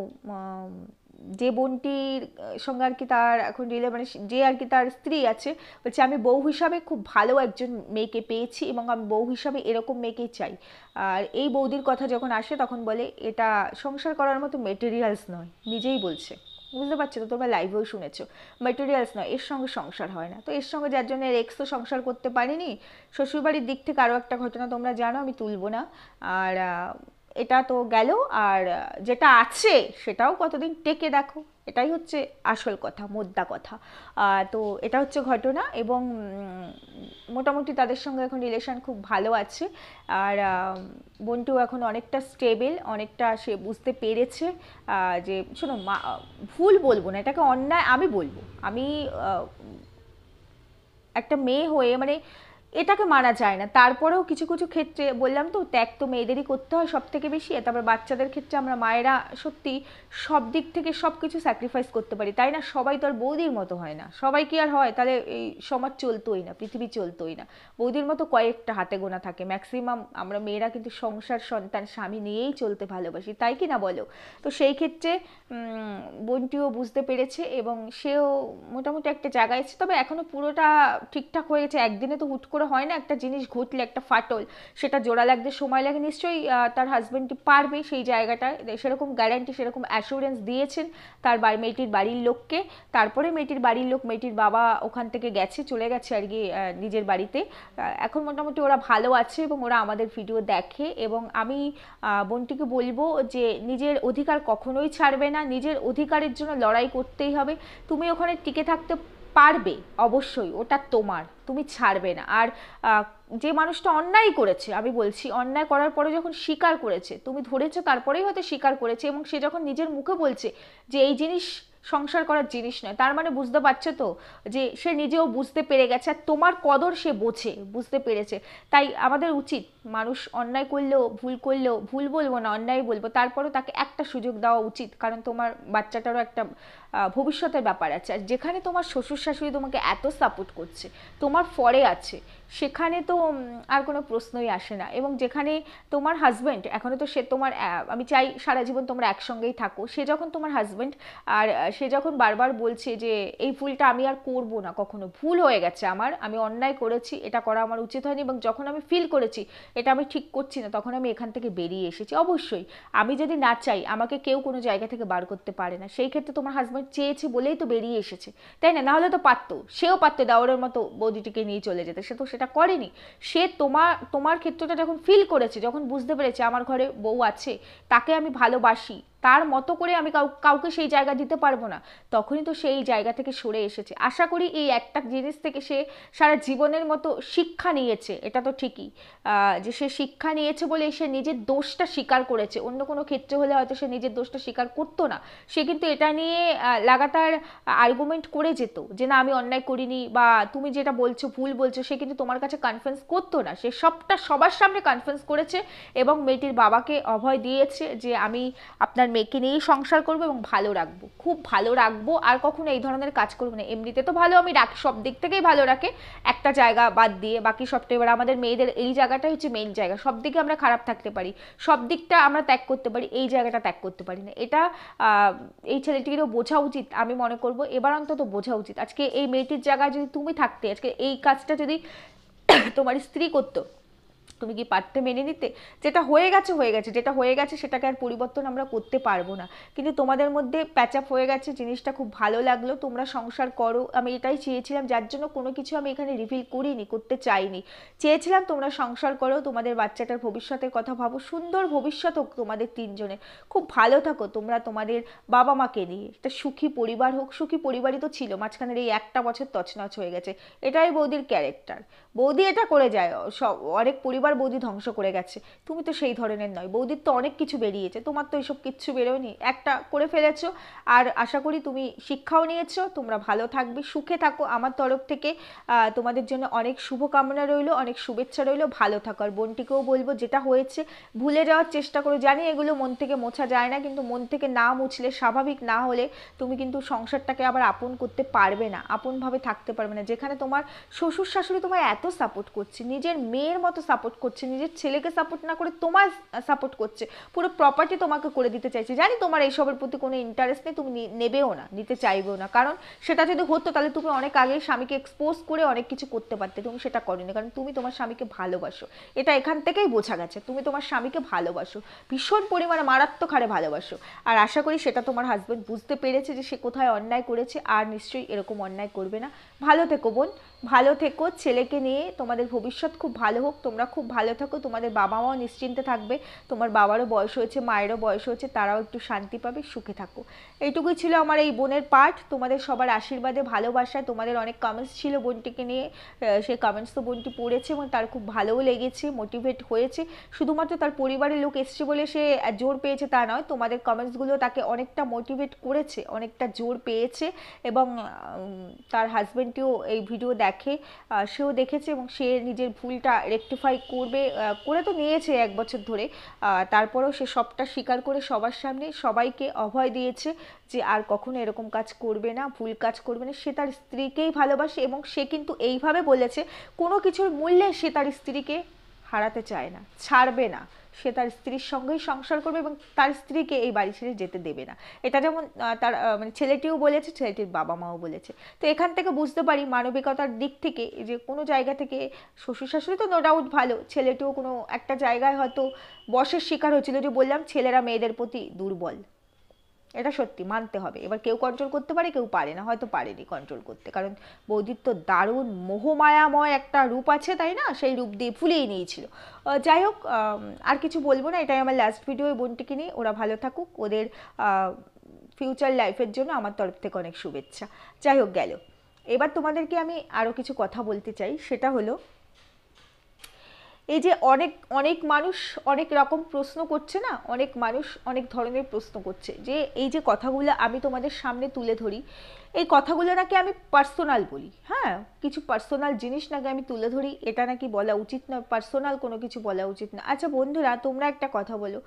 S1: যে বোনটির সঙ্গে আর কি তার এখন মানে যে আর কি তার স্ত্রী আছে, বলছে আমি বউ হিসাবে খুব ভালো একজন মেয়েকে পেয়েছি এবং আমি বউ হিসাবে এরকম মেয়েকেই চাই। আর এই বৌদির কথা যখন আসে তখন বলে এটা সংসার করার মতো মেটেরিয়ালস নয়, নিজেই বলছে। বুঝতে পারছো তো, তোমরা লাইভেও শুনেছো, মেটেরিয়ালস নয়, এর সঙ্গে সংসার হয় না। তো এর সঙ্গে যার জন্য এর এক্সও সংসার করতে পারিনি। শ্বশুরবাড়ির দিক থেকে আরও একটা ঘটনা তোমরা জানো, আমি তুলবো না। আর এটা তো গেল, আর যেটা আছে সেটাও কতদিন টেকে দেখো, এটাই হচ্ছে আসল কথা, মোদ্দা কথা। তো এটা হচ্ছে ঘটনা এবং মোটামুটি তাদের সঙ্গে এখন রিলেশন খুব ভালো আছে। আর বোনটিও এখন অনেকটা স্টেবল, অনেকটা সে বুঝতে পেরেছে যে শোনো ভুল বলবো না, এটাকে অন্যায় আমি বলবো। আমি একটা মেয়ে হয়ে মানে এটাকে মানা যায় না, তারপরেও কিছু কিছু ক্ষেত্রে বললাম তো, ত্যাগ তো মেয়েদেরই করতে হয় সব থেকে বেশি। তারপর বাচ্চাদের ক্ষেত্রে আমরা মায়েরা সত্যি সব দিক থেকে সব কিছু স্যাক্রিফাইস করতে পারি, তাই না? সবাই তো আর বৌদির মতো হয় না, সবাই কি আর হয়? তাহলে এই সমাজ চলতোই না, পৃথিবী চলতোই না। বৌদির মতো কয়েকটা হাতে গোনা থাকে, ম্যাক্সিমাম আমরা মেয়েরা কিন্তু সংসার, সন্তান, স্বামী নিয়েই চলতে ভালোবাসি, তাই কি না বলো? তো সেই ক্ষেত্রে বোনটিও বুঝতে পেরেছে এবং সেও মোটামুটি একটা জায়গায় এসেছে। তবে এখনও পুরোটা ঠিকঠাক হয়ে গেছে, একদিনে তো হুট করে হয় না, একটা জিনিস ঘটলে একটা ফাটল, সেটা জোড়া লাগতে সময় লাগে। নিশ্চয়ই তার হাজব্যান্ডটি পারবে সেই জায়গাটায়, সেরকম গ্যারান্টি, সেরকম অ্যাসুরেন্স দিয়েছেন তার মেয়েটির বাড়ির লোককে। তারপরে মেয়েটির বাড়ির লোক, মেয়েটির বাবা ওখান থেকে গেছে, চলে গেছে আর কি নিজের বাড়িতে। এখন মোটামুটি ওরা ভালো আছে এবং ওরা আমাদের ভিডিও দেখে। এবং আমি বোনটিকে বলবো যে নিজের অধিকার কখনোই ছাড়বে না, নিজের অধিকারের জন্য লড়াই করতেই হবে। তুমি ওখানে টিকে থাকতে পারবে অবশ্যই, ওটা তোমার, তুমি ছাড়বে না। আর যে মানুষটা অন্যায় করেছে, আমি বলছি অন্যায় করার পরে যখন স্বীকার করেছে, তুমি ধরেছো তারপরেই হয়তো স্বীকার করেছে, এবং সে যখন নিজের মুখে বলছে যে এই জিনিস সংসার করার জিনিস নয়, তার মানে বুঝতে পারছো তো যে সে নিজেও বুঝতে পেরে গেছে, আর তোমার কদর সে বোঝে, বুঝতে পেরেছে। তাই আমাদের উচিত, মানুষ অন্যায় করলেও, ভুল বলবো না, অন্যায় বলবো, তারপরেও তাকে একটা সুযোগ দেওয়া উচিত, কারণ তোমার বাচ্চাটারও একটা ভবিষ্যতের ব্যাপার আছে। আর যেখানে তোমার শ্বশুর শাশুড়ি তোমাকে এত সাপোর্ট করছে, তোমার ফরে আছে, সেখানে তো আর কোনো প্রশ্নই আসে না। এবং যেখানে তোমার হাজব্যান্ড, এখনও তো সে তোমার, আমি চাই সারা জীবন তোমরা একসঙ্গেই থাকো, সে যখন তোমার হাজব্যান্ড, আর সে যখন বারবার বলছে যে এই ভুলটা আমি আর করবো না, কখনো ভুল হয়ে গেছে আমার, আমি অন্যায় করেছি, এটা করা আমার উচিত হয়নি, এবং যখন আমি ফিল করেছি এটা আমি ঠিক করছি না, তখন আমি এখান থেকে বেরিয়ে এসেছি। অবশ্যই আমি যদি না চাই, আমাকে কেউ কোনো জায়গা থেকে বার করতে পারে না। সেই ক্ষেত্রে তোমার হাজব্যান্ড চেয়েছে বলেই তো বেরিয়ে এসেছে, তাই না? নাহলে তো পারতো, সেও পারতো দেওয়ারের মতো বৌদিটিকে নিয়ে চলে যেতে, সে তো সেটা করেনি। সে তোমার ক্ষেত্রটা যখন ফিল করেছে, যখন বুঝতে পেরেছে আমার ঘরে বউ আছে, তাকে আমি ভালোবাসি, তার মতো করে আমি কাউকে সেই জায়গা দিতে পারবো না, তখনই তো সেই জায়গা থেকে সরে এসেছে। আশা করি এই একটা জিনিস থেকে সে সারা জীবনের মতো শিক্ষা নিয়েছে, এটা তো ঠিকই, যে সে শিক্ষা নিয়েছে বলে সে নিজের দোষটা স্বীকার করেছে। অন্য কোনো ক্ষেত্রে হলে হয়তো সে নিজের দোষটা স্বীকার করতো না, সে কিন্তু এটা নিয়ে লাগাতার আর্গুমেন্ট করে যেত যে না আমি অন্যায় করিনি, বা তুমি যেটা বলছো ভুল বলছো, সে কিন্তু তোমার কাছে কনফেন্স করতো না, সে সবটা সবার সামনে কনফেন্স করেছে এবং মেয়েটির বাবাকে অভয় দিয়েছে যে আমি আপনার মেয়েকে নিয়েই সংসার করবো এবং ভালো রাখবো, খুব ভালো রাখবো, আর কখনো এই ধরনের কাজ করবো না। এমনিতে তো ভালো আমি রাখি, সব দিক থেকেই ভালো রাখে, একটা জায়গা বাদ দিয়ে বাকি সবটা, এবার আমাদের মেয়েদের এই জায়গাটাই হচ্ছে মেইন জায়গা, সব দিকে আমরা খারাপ থাকতে পারি, সব দিকটা আমরা ত্যাগ করতে পারি, এই জায়গাটা ত্যাগ করতে পারি না। এটা এই ছেলেটিরও বোঝা উচিত, আমি মনে করবো এবার অন্তত বোঝা উচিত। আজকে এই মেয়েটির জায়গায় যদি তুমি থাকতে, আজকে এই কাজটা যদি তোমার স্ত্রী করতো, তুমি কি পারতে মেনে নিতে? যেটা হয়ে গেছে হয়ে গেছে, যেটা হয়ে গেছে সেটাকে আর পরিবর্তন আমরা করতে পারবো না। কিন্তু তোমাদের মধ্যে প্যাচ আপ হয়ে গেছে, জিনিসটা খুব ভালো লাগলো, তোমরা সংসার করো, আমি এটাই চেয়েছিলাম, যার জন্য কোনো কিছু আমি এখানে রিভিল করিনি, করতে চাইনি, চেয়েছিলাম তোমরা সংসার করো, তোমাদের বাচ্চাটার ভবিষ্যতের কথা ভাবো, সুন্দর ভবিষ্যৎ হোক তোমাদের তিনজনের, খুব ভালো থাকো তোমরা তোমাদের বাবা মাকে নিয়ে, একটা সুখী পরিবার হোক। সুখী পরিবারই তো ছিল, মাঝখানের এই একটা বছর তছনছ হয়ে গেছে, এটাই বৌদির ক্যারেক্টার। বৌদি এটা করে যায়, সব অনেক পরিবার বৌদি ধ্বংস করে গেছে, তুমি তো সেই ধরনের নয়, বৌদির তো অনেক কিছু বেরিয়েছে, তোমার তো এইসব কিচ্ছু বেরোয়নি, একটা করে ফেলেছো। আর আশা করি তুমি শিক্ষাও নিয়েছো, তোমরা ভালো থাকবে, সুখে থাকো, আমার তরফ থেকে তোমাদের জন্য অনেক শুভকামনা রইলো, অনেক শুভেচ্ছা রইলো, ভালো থাকো। আর বোনটিকেও বলবো যেটা হয়েছে ভুলে যাওয়ার চেষ্টা করো, জানি এগুলো মন থেকে মোছা যায় না, কিন্তু মন থেকে না মুছলে, স্বাভাবিক না হলে তুমি কিন্তু সংসারটাকে আবার আপন করতে পারবে না, আপনভাবে থাকতে পারবে না। যেখানে তোমার শ্বশুর শাশুড়ি তোমায় এত সাপোর্ট করছে, নিজের মেয়ের মতো সাপোর্ট করছে, নিজের ছেলেকে সাপোর্ট না করে তোমায় সাপোর্ট করছে, পুরো প্রপার্টি তোমাকে করে দিতে চাইছে, জানি তোমার এইসবের প্রতি কোনো ইন্টারেস্ট নেই, তুমি নেবেও না, নিতে চাইবেও না, কারণ সেটা যদি হতো তাহলে তুমি অনেক আগে স্বামীকে এক্সপোজ করে অনেক কিছু করতে পারতে, তুমি সেটা করোনি, কারণ তুমি তোমার স্বামীকে ভালোবাসো, এটা এখান থেকেই বোঝা গেছে, তুমি তোমার স্বামীকে ভালোবাসো, ভীষণ পরিমাণে মারাত্মক হারে ভালোবাসো। আর আশা করি সেটা তোমার হাজব্যান্ড বুঝতে পেরেছে যে সে কোথায় অন্যায় করেছে, আর নিশ্চয়ই এরকম অন্যায় করবে না। ভালো থেকো বোন, ভালো থেকো, ছেলেকে নিয়ে তোমাদের ভবিষ্যৎ খুব ভালো হোক, তোমরা খুব ভালো থাকো, তোমাদের বাবা মাও নিশ্চিন্তে থাকবে, তোমার বাবারও বয়স হয়েছে, মায়েরও বয়স হয়েছে, তারাও একটু শান্তি পাবে, সুখে থাকো। এইটুকুই ছিল আমার এই বোনের পার্ট, তোমাদের সবার আশীর্বাদে ভালোবাসায়, তোমাদের অনেক কমেন্টস ছিল বোনটিকে নিয়ে, সেই কমেন্টস তো বোনটি পড়েছে এবং তার খুব ভালোও লেগেছে, মোটিভেট হয়েছে। শুধুমাত্র তার পরিবারের লোক এসছে বলে সে জোর পেয়েছে তা নয়, তোমাদের কমেন্টসগুলো তাকে অনেকটা মোটিভেট করেছে, অনেকটা জোর পেয়েছে, এবং তার হাজব্যান্ডটিও এই ভিডিও দেখে, সেও দেখেছে এবং সে নিজের ভুলটা রেকটিফাই করবে, করে তো নিয়েছে 1 বছর ধরে, তারপরেও সে সবটা স্বীকার করে সবার সামনে সবাইকে অভয় দিয়েছে যে আর কখনো এরকম কাজ করবে না, ভুল কাজ করবে না। সে তার স্ত্রীকেই ভালোবাসে এবং সে কিন্তু এইভাবে বলেছে কোনো কিছুর মূল্যে সে তার স্ত্রীকে হারাতে চায় না, ছাড়বে না, সে তার স্ত্রীর সঙ্গেই সংসার করবে এবং তার স্ত্রীকে এই বাড়ি ছেড়ে যেতে দেবে না। এটা যেমন তার মানে ছেলেটিও বলেছে, ছেলেটির বাবা মাও বলেছে। তো এখান থেকে বুঝতে পারি মানবিকতার দিক থেকে যে কোনো জায়গা থেকে শ্বশুর শাশুড়ি তো নো ডাউট ভালো, ছেলেটিও কোনো একটা জায়গায় হয়তো বশের শিকার হয়েছিল, যে বললাম ছেলেরা মেয়েদের প্রতি দুর্বল, এটা সত্যি মানতে হবে। এবার কেউ কন্ট্রোল করতে পারে, কেউ পারে না, হয়তো পারেনি কন্ট্রোল করতে, কারণ বৌদির তো দারুণ মোহমায়াময় একটা রূপ আছে, তাই না, সেই রূপ দিয়ে ফুলিয়ে নিয়েছিল। যাই হোক, আর কিছু বলবো না, এটাই আমার লাস্ট ভিডিও বোনটিকে নিয়ে। ওরা ভালো থাকুক, ওদের ফিউচার লাইফের জন্য আমার তরফ থেকে অনেক শুভেচ্ছা। যাই হোক, গেল। এবার তোমাদেরকে আমি আরও কিছু কথা বলতে চাই, সেটা হলো এই যে অনেক অনেক মানুষ অনেক রকম প্রশ্ন করছে না, অনেক মানুষ অনেক ধরনের প্রশ্ন করছে যে এই যে কথাগুলো আমি তোমাদের সামনে তুলে ধরি, এই কথাগুলো নাকি আমি পার্সোনাল বলি, হ্যাঁ, কিছু পার্সোনাল জিনিস নাকি আমি তুলে ধরি, এটা নাকি বলা উচিত নয়, পার্সোনাল কোনো কিছু বলা উচিত না। আচ্ছা বন্ধুরা, তোমরা একটা কথা বলো,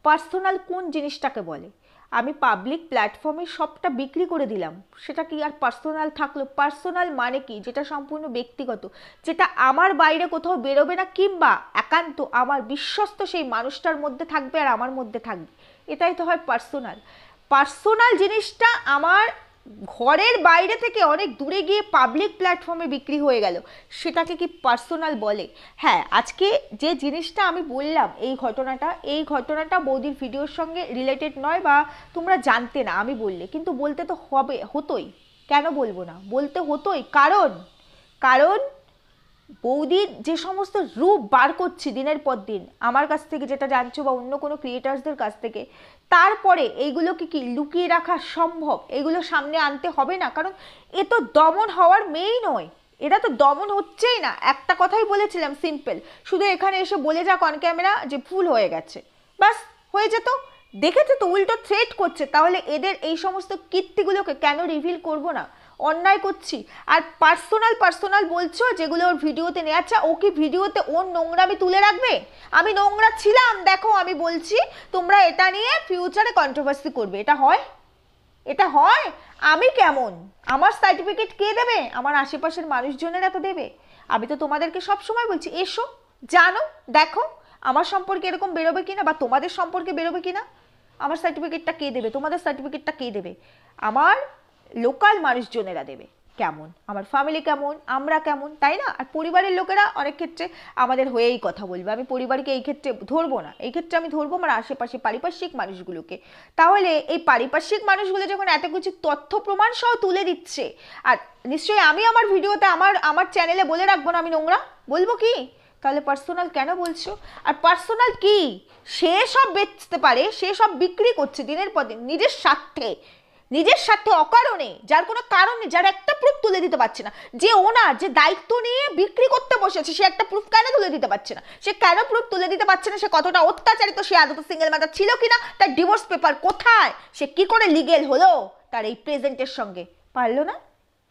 S1: পার্সোনাল কোন জিনিসটাকে বলে? আমি পাবলিক প্ল্যাটফর্মে সবটা বিক্রি করে দিলাম, সেটা কি আর পার্সোনাল থাকলো? পার্সোনাল মানে কি? যেটা সম্পূর্ণ ব্যক্তিগত, যেটা আমার বাইরে কোথাও বেরোবে না, কিংবা একান্ত আমার বিশ্বস্ত সেই মানুষটার মধ্যে থাকবে আর আমার মধ্যে থাকবে, এটাই তো হয় পার্সোনাল। পার্সোনাল জিনিসটা আমার ঘরের বাইরে থেকে অনেক দূরে গিয়ে পাবলিক প্ল্যাটফর্মে বিক্রি হয়ে গেল, সেটাকে কি পার্সোনাল বলে? হ্যাঁ, আজকে যে জিনিসটা আমি বললাম, এই ঘটনাটা বৌদির ভিডিওর সঙ্গে রিলেটেড নয়, বা তোমরা জানতে না আমি বললে, কিন্তু বলতে তো হতোই। কেন বলবো না? বলতে হতোই, কারণ কারণ বৌদির যে সমস্ত রূপ বার করছি দিনের পর দিন, আমার কাছ থেকে যেটা জানছো বা অন্য কোনো ক্রিয়েটার্সদের কাছ থেকে, তারপরে এইগুলোকে কি লুকিয়ে রাখা সম্ভব? এগুলো সামনে আনতে হবে না? কারণ এ তো দমন হওয়ার মেয়েই নয়, এরা তো দমন হচ্ছেই না। একটা কথাই বলেছিলাম সিম্পল, শুধু এখানে এসে বলে যাক অন ক্যামেরা যে ভুল হয়ে গেছে, বাস হয়ে যেত। দেখেছে তো উল্টো থ্রেট করছে, তাহলে এদের এই সমস্ত কীর্তিগুলোকে কেন রিভিল করব না? অন্যায় করছি। আর পার্সোনাল পার্সোনাল বলছো, যেগুলো ওর ভিডিওতে নেওয়া, আচ্ছা ও কি ভিডিওতে ওর নোংরামি তুলে রাখবে? আমি নোংরা ছিলাম দেখো, আমি বলছি তোমরা এটা নিয়ে ফিউচারে কন্ট্রোভার্সি করবে, এটা হয়? এটা হয়? আমি কেমন, আমার সার্টিফিকেট কে দেবে? আমার আশেপাশের মানুষজনেরা তো দেবে। আমি তো তোমাদেরকে সব সময় বলছি এসো, জানো, দেখো আমার সম্পর্কে এরকম বেরোবে কিনা, বা তোমাদের সম্পর্কে বেরোবে কিনা। আমার সার্টিফিকেটটা কে দেবে? তোমাদের সার্টিফিকেটটা কে দেবে? আমার লোকাল মানুষজনেরা দেবে। কেমন আমার ফ্যামিলি, কেমন আমরা, কেমন, তাই না? আর পরিবারের লোকেরা অনেক ক্ষেত্রে আমাদের হয়েই কথা বলবে। আমি পরিবারকে এই ক্ষেত্রে ধরবো না, এই ক্ষেত্রে আমি ধরবো আমার আশেপাশে পারিপার্শ্বিক মানুষগুলোকে। তাহলে এই পারিপার্শ্বিক মানুষগুলো যখন এত কিছু তথ্য প্রমাণ সহ তুলে দিচ্ছে, আর নিশ্চয়ই আমি আমার ভিডিওতে আমার চ্যানেলে বলে রাখবো না আমি নোংরা, বলবো কি? তাহলে পার্সোনাল কেন বলছো? আর পার্সোনাল কি? সে সব বেচতে পারে, সে সব বিক্রি করছে দিনের পর দিন নিজের স্বার্থে, নিজের স্বার্থে অকারণে, যার কোনো কারণে, যার একটা প্রুফ তুলে দিতে পারছে না। যে ওনার যে দায়িত্ব নিয়ে বিক্রি করতে বসেছে, সে একটা প্রুফ কেন তুলে দিতে পারছে না? সে কেন প্রুফ তুলে দিতে পারছে না? সে কতটা অত্যাচারিত, সে আদত সিঙ্গেল মাদার ছিল কিনা, তার ডিভোর্স পেপার কোথায়, সে কি করে লিগেল হলো তার এই প্রেজেন্টের সঙ্গে? পারলো না,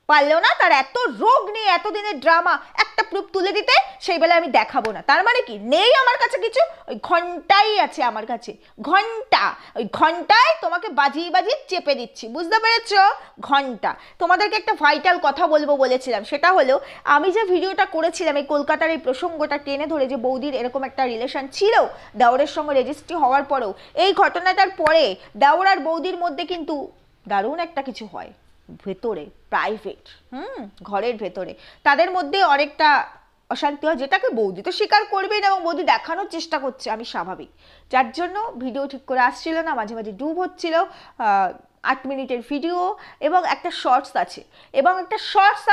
S1: পারলেও না। তার এত রোগ নিয়ে এতদিনের ড্রামা একটা প্রুফ তুলে দিতে, সেই বেলায় আমি দেখাবো না, তার মানে কি নেই আমার কাছে কিছু? ওই ঘন্টাই আছে আমার কাছে, ঘন্টা। ওই ঘন্টায় তোমাকে বাজিয়ে বাজিয়ে চেপে দিচ্ছি, বুঝতে পেরেছো? ঘন্টা। তোমাদেরকে একটা ভাইটাল কথা বলবো বলেছিলাম, সেটা হলো আমি যে ভিডিওটা করেছিলাম এই কলকাতার এই প্রসঙ্গটা টেনে ধরে, যে বৌদির এরকম একটা রিলেশন ছিল দেওরের সঙ্গে রেজিস্ট্রি হওয়ার পরেও, এই ঘটনাটার পরে দেওর আর বৌদির মধ্যে কিন্তু দারুণ একটা কিছু হয় ভেতরে, প্রাইভেট, ঘরের ভেতরে তাদের মধ্যে অনেকটা অশান্তি হয়, যেটাকে বৌদি তো স্বীকার করবেই না, এবং বৌদি দেখানোর চেষ্টা করছে আমি স্বাভাবিক, যার জন্য ভিডিও ঠিক করে আসছিল না, মাঝে মাঝে ডুব হচ্ছিল। 8 মিনিটের ভিডিও এবং একটা শর্টস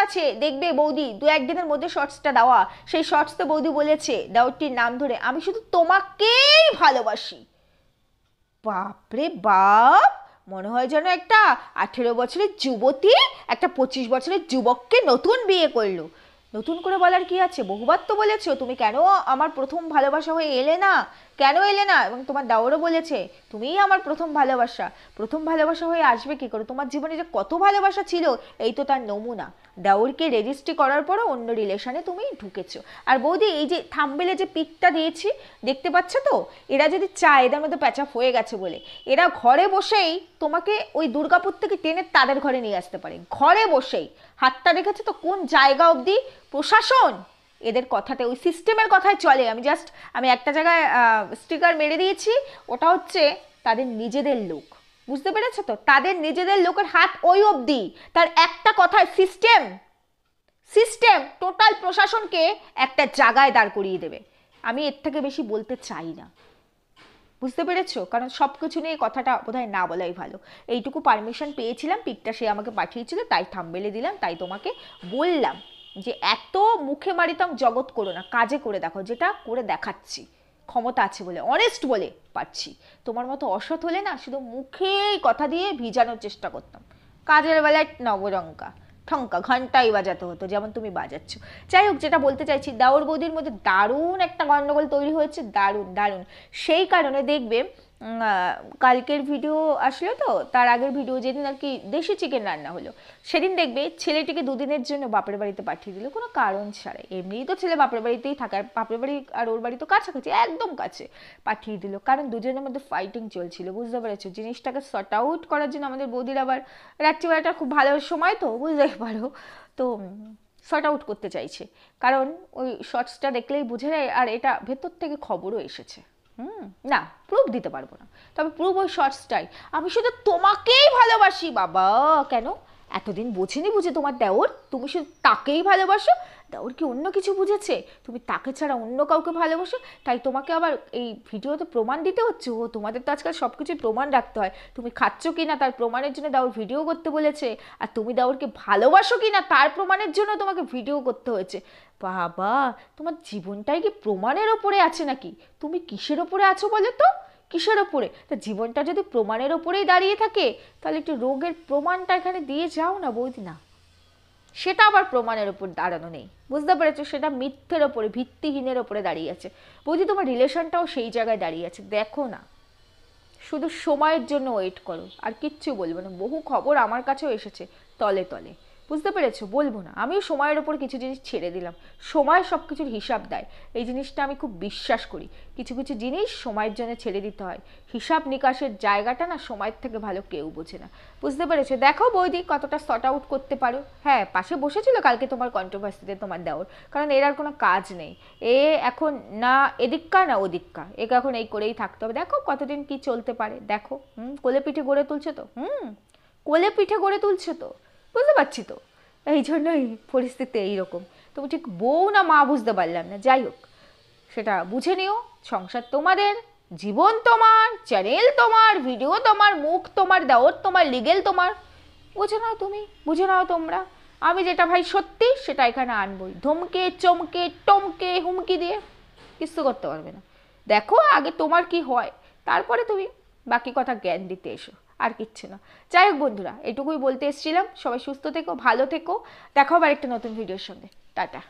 S1: আছে, দেখবে বৌদি 2-1 দিনের মধ্যে শর্টসটা দেওয়া, সেই শর্টসে বৌদি বলেছে দেওরটির নাম ধরে, আমি শুধু তোমাকেই ভালোবাসি। বাপরে বাপ, মনে হয় যেন একটা 18 বছরের যুবতী একটা 25 বছরের যুবককে নতুন বিয়ে করলো। নতুন করে বলার কি আছে? বহুবার তো বলেছো তুমি কেন আমার প্রথম ভালোবাসা হয়ে এলে না, কেন এলে না? এবং তোমার দাওরও বলেছে তুমিই আমার প্রথম ভালোবাসা। প্রথম ভালোবাসা হয়ে আসবে কি করে? তোমার জীবনে যে কত ভালোবাসা ছিল, এই তো তার নমুনা। দাউরকে রেজিস্ট্রি করার পরও অন্য রিলেশনে তুমি ঢুকেছো। আর বৌদি এই যে থাম্বনেলে যে পিকটা দিয়েছি, দেখতে পাচ্ছ তো? এরা যদি চায়, এদের মধ্যে প্যাচাপ হয়ে গেছে বলে, এরা ঘরে বসেই তোমাকে ওই দুর্গাপুর থেকে টেনে তাদের ঘরে নিয়ে আসতে পারে, ঘরে বসেই। হাতটা দেখেছো তো কোন জায়গা অবধি প্রশাসন এদের কথাতে, ওই সিস্টেমের কথায় চলে। আমি একটা জায়গায় স্টিকার মেরে দিয়েছি, ওটা হচ্ছে তাদের নিজেদের লোক, বুঝতে পেরেছো তো? তাদের নিজেদের লোকের হাত ওই অবধি, তার একটা কথায় সিস্টেম সিস্টেম টোটাল প্রশাসনকে একটা জায়গায় দাঁড় করিয়ে দেবে। আমি এর থেকে বেশি বলতে চাই না, বুঝতে পেরেছো? কারণ সব কিছু নিয়ে কথাটা বোধহয় না বলাই ভালো। এইটুকু পারমিশন পেয়েছিলাম, পিকটা সে আমাকে পাঠিয়েছিল, তাই থাম্বনেলে দিলাম, তাই তোমাকে বললাম যে এত মুখে মারিতাম জগৎ করো না, কাজে করে দেখো, যেটা করে দেখাচ্ছি, ক্ষমতা আছে বলে, অনেস্ট বলে পারছি। তোমার মতো অসৎ হলে না শুধু মুখেই কথা দিয়ে ভিজানোর চেষ্টা করতাম, কাজের বেলায় নবরঙ্কা ঠঙ্কা ঘন্টাই বাজাতে হতো, যেমন তুমি বাজাচ্ছ। যাই হোক, যেটা বলতে চাইছি, দাওর বৌদির মধ্যে দারুণ একটা গন্ডগোল তৈরি হয়েছে, দারুণ দারুণ। সেই কারণে দেখবে কালকের ভিডিও আসলো তো, তার আগের ভিডিও যেদিন আর কি দেশি চিকেন রান্না হলো, সেদিন দেখবে ছেলেটিকে দুদিনের জন্য বাপের বাড়িতে পাঠিয়ে দিল কোনো কারণ ছাড়াই। এমনিই তো ছেলে বাপের বাড়িতেই থাকে, আর বাপের বাড়ি আর ওর বাড়ি তো কাছাকাছি, একদম কাছে। পাঠিয়ে দিল কারণ দুজনের মধ্যে ফাইটিং চলছিল, বুঝতে পেরেছো? জিনিসটাকে সর্ট আউট করার জন্য আমাদের বৌদির আবার রাত্রিবেলাটা খুব ভালো সময় তো, বুঝতেই পারো। তো সর্ট আউট করতে চাইছে, কারণ ওই শর্টসটা দেখলেই বুঝে যায়, আর এটা ভেতর থেকে খবরও এসেছে। না, প্রুফ দিতে পারবো না, তবে প্রুফ ওই শর্টসটাই। আমি শুধু তোমাকেই ভালোবাসি। বাবা, কেন এতদিন বোঝেনি বুঝে তোমার দেওর? তুমি শুধু তাকেই ভালোবাসো? দেওর কি অন্য কিছু বুঝেছে? তুমি তাকে ছাড়া অন্য কাউকে ভালোবাসো, তাই তোমাকে আবার এই ভিডিওতে প্রমাণ দিতে হচ্ছে। ও, তোমাদের তো আজকাল সব কিছুর প্রমাণ রাখতে হয়। তুমি খাচ্ছ কি না তার প্রমাণের জন্য দেওর ভিডিও করতে বলেছে, আর তুমি দেওরকে ভালোবাসো কি না তার প্রমাণের জন্য তোমাকে ভিডিও করতে হয়েছে। বাবা, তোমার জীবনটাই কি প্রমাণের ওপরে আছে নাকি? তুমি কিসের ওপরে আছো বলো তো? কিসের ওপরে? তা জীবনটা যদি প্রমাণের ওপরেই দাঁড়িয়ে থাকে, তাহলে একটু রোগের প্রমাণটা এখানে দিয়ে যাও না বৌদি। না, সেটা আবার প্রমাণের ওপর দাঁড়ানো নেই, বুঝতে পেরেছো? সেটা মিথ্যের ওপরে, ভিত্তিহীনের ওপরে দাঁড়িয়ে আছে। বৌদি, তোমার রিলেশনটাও সেই জায়গায় দাঁড়িয়ে আছে, দেখো না। শুধু সময়ের জন্য ওয়েট করো, আর কিচ্ছু বলবো না। বহু খবর আমার কাছেও এসেছে তলে তলে, বুঝতে পেরেছো? বলবো না, আমিও সময়ের ওপর কিছু জিনিস ছেড়ে দিলাম। সময় সব কিছুর হিসাব দেয়, এই জিনিসটা আমি খুব বিশ্বাস করি। কিছু কিছু জিনিস সময়ের জন্য ছেড়ে দিতে হয়। হিসাব নিকাশের জায়গাটা না সময়ের থেকে ভালো কেউ বোঝে না, বুঝতে পেরেছো? দেখো বৌদি কতটা সর্ট আউট করতে পারো। হ্যাঁ, পাশে বসেছিল কালকে তোমার কন্ট্রোভার্সিতে তোমার দেওর, কারণ এর আর কোনো কাজ নেই। এ এখন না এদিককা না ওদিককা, একে এখন এই করেই থাকতে হবে। দেখো কতদিন কি চলতে পারে, দেখো। কোলে পিঠে গড়ে তুলছে তো, কোলে পিঠে গড়ে তুলছে তো, বুঝতে পারছি তো। এই জন্যই পরিস্থিতি এইরকম। তুমি ঠিক বউ না মা বুঝতে পারলাম না, যাই হোক, সেটা বুঝে নিও। সংসার তোমাদের, জীবন তোমার, চ্যানেল তোমার, ভিডিও তোমার, মুখ তোমার, দেওর তোমার, লিগেল তোমার। বুঝে নাও তুমি, বুঝে নাও তোমরা। আমি যেটা ভাই সত্যি সেটা এখানে আনবই, ধমকে চমকে টমকে হুমকি দিয়ে কিছু করতে পারবে না। দেখো আগে তোমার কি হয়, তারপরে তুমি বাকি কথা জ্ঞান দিতে এসো, আর কিচ্ছু না। যাই হোক বন্ধুরা, এটুকুই বলতে এসেছিলাম। সবাই সুস্থ থেকো, ভালো থেকো। দেখা হবে আরেকটা নতুন ভিডিওর সঙ্গে। টাটা।